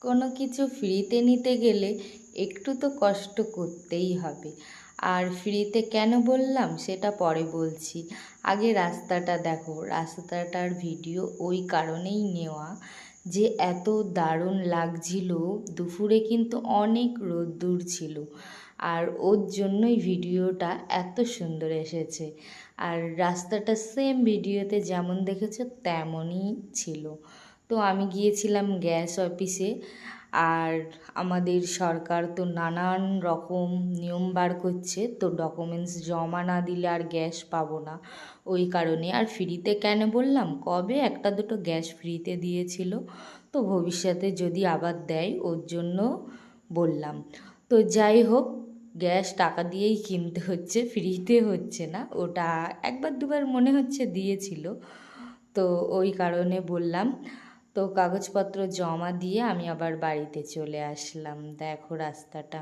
কোনো কিছু ফ্রিতে নিতে গেলে একটু তো কষ্ট করতেই হবে। আর ফ্রিতে কেন বললাম সেটা পরে বলছি। আগে রাস্তাটা দেখো, রাস্তাটার ভিডিও ওই কারণেই নেওয়া যে এত দারুণ লাগছিল। দুপুরে কিন্তু অনেক রোদ্দুর ছিল, আর ওর জন্যই ভিডিওটা এত সুন্দর এসেছে। আর রাস্তাটা সেম ভিডিওতে যেমন দেখেছো তেমনই ছিল। তো আমি গিয়েছিলাম গ্যাস অফিসে। আর আমাদের সরকার তো নানান রকম নিয়ম বার করছে, তো ডকুমেন্টস জমা না দিলে আর গ্যাস পাবো না। ওই কারণে। আর ফ্রিতে কেন বললাম, কবে একটা দুটো গ্যাস ফ্রিতে দিয়েছিল, তো ভবিষ্যতে যদি আবার দেয় ওর জন্য বললাম। তো যাই হোক, গ্যাস টাকা দিয়েই কিনতে হচ্ছে, ফ্রিতে হচ্ছে না। ওটা একবার দুবার মনে হচ্ছে দিয়েছিল, তো ওই কারণে বললাম। তো কাগজপত্র জমা দিয়ে আমি আবার বাড়িতে চলে আসলাম। দেখো রাস্তাটা।